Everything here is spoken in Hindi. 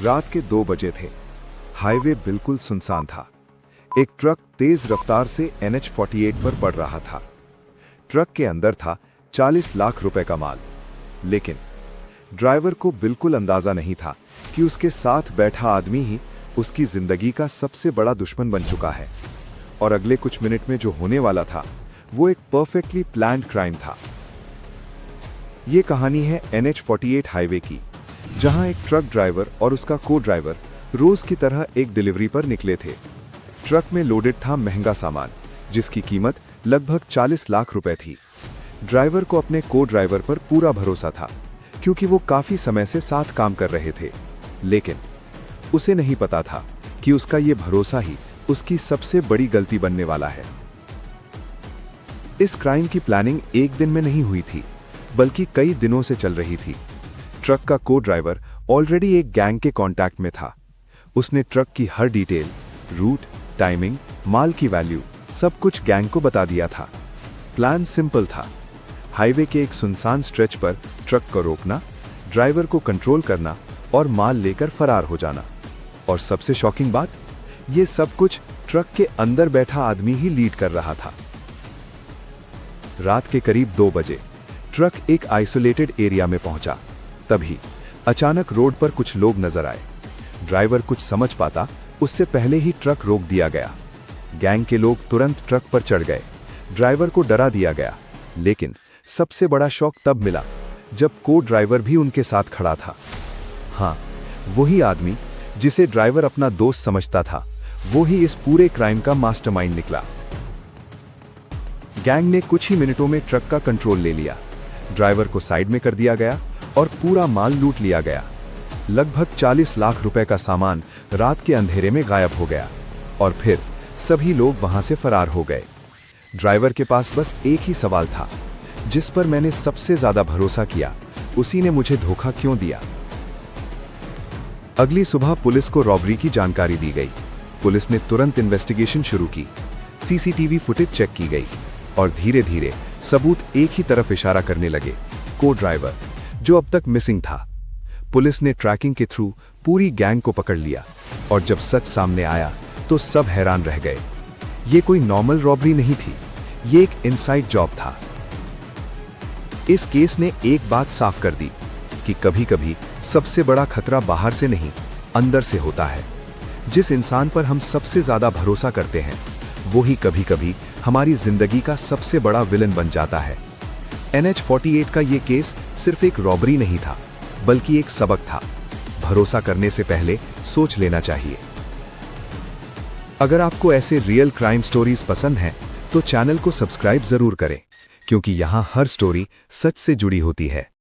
रात के 2 बजे थे। हाईवे बिल्कुल सुनसान था। एक ट्रक तेज रफ्तार से NH-48 पर बढ़ रहा था। ट्रक के अंदर था 40 लाख रुपए का माल। लेकिन ड्राइवर को बिल्कुल अंदाजा नहीं था कि उसके साथ बैठा आदमी ही उसकी जिंदगी का सबसे बड़ा दुश्मन बन चुका है। और अगले कुछ मिनट में जो होने वाला था वो एक परफेक्टली प्लान्ड क्राइम था। ये कहानी है NH-48 हाईवे की, जहां एक ट्रक ड्राइवर और उसका को ड्राइवर रोज की तरह एक डिलीवरी पर निकले थे। ट्रक में लोडेड था महंगा सामान, जिसकी कीमत लगभग 40 लाख रुपए थी। ड्राइवर को अपने को ड्राइवर पर पूरा भरोसा था, क्योंकि वो काफी समय से साथ काम कर रहे थे। लेकिन उसे नहीं पता था कि उसका ये भरोसा ही उसकी सबसे बड़ी गलती बनने वाला है। इस क्राइम की प्लानिंग एक दिन में नहीं हुई थी, बल्कि कई दिनों से चल रही थी। ट्रक का को ड्राइवर ऑलरेडी एक गैंग के कांटेक्ट में था। उसने ट्रक की हर डिटेल, रूट, टाइमिंग, माल की वैल्यू, सब कुछ गैंग को बता दिया था। प्लान सिंपल था। हाईवे के एक सुनसान स्ट्रेच पर ट्रक को रोकना, ड्राइवर को कंट्रोल करना और माल लेकर फरार हो जाना। और सबसे शॉकिंग बात, ये सब कुछ ट्रक के अंदर बैठा आदमी ही लीड कर रहा था। रात के करीब 2 बजे ट्रक एक आइसोलेटेड एरिया में पहुंचा। तभी अचानक रोड पर कुछ लोग नजर आए। ड्राइवर कुछ समझ पाता उससे पहले ही ट्रक रोक दिया गया। गैंग के लोग तुरंत ट्रक पर चढ़ गए। ड्राइवर को डरा दिया गया। लेकिन सबसे बड़ा शॉक तब मिला जब को ड्राइवर भी उनके साथ खड़ा था। हाँ, वही आदमी जिसे ड्राइवर अपना दोस्त समझता था, वो ही इस पूरे क्राइम का मास्टरमाइंड निकला। गैंग ने कुछ ही मिनटों में ट्रक का कंट्रोल ले लिया। ड्राइवर को साइड में कर दिया गया और पूरा माल लूट लिया गया। लगभग 40 लाख रुपए का सामान रात के अंधेरे में गायब हो गया और फिर सभी लोग वहां से फरार हो गए। ड्राइवर के पास बस एक ही सवाल था, जिस पर मैंने सबसे ज्यादा भरोसा किया, उसी ने मुझे धोखा क्यों दिया। अगली सुबह पुलिस को रॉबरी की जानकारी दी गई। पुलिस ने तुरंत इन्वेस्टिगेशन शुरू की। सीसीटीवी फुटेज चेक की गई और धीरे धीरे सबूत एक ही तरफ इशारा करने लगे, को ड्राइवर, जो अब तक मिसिंग था। पुलिस ने ट्रैकिंग के थ्रू पूरी गैंग को पकड़ लिया और जब सच सामने आया तो सब हैरान रह गए। ये कोई नॉर्मल रॉबरी नहीं थी, ये एक इनसाइड जॉब था। इस केस ने एक बात साफ कर दी कि कभी-कभी सबसे बड़ा खतरा बाहर से नहीं, अंदर से होता है। जिस इंसान पर हम सबसे ज्यादा भरोसा करते हैं, वो ही कभी-कभी हमारी जिंदगी का सबसे बड़ा विलन बन जाता है। NH-48 का ये केस सिर्फ एक रॉबरी नहीं था, बल्कि एक सबक था। भरोसा करने से पहले सोच लेना चाहिए। अगर आपको ऐसे रियल क्राइम स्टोरीज पसंद हैं, तो चैनल को सब्सक्राइब जरूर करें, क्योंकि यहां हर स्टोरी सच से जुड़ी होती है।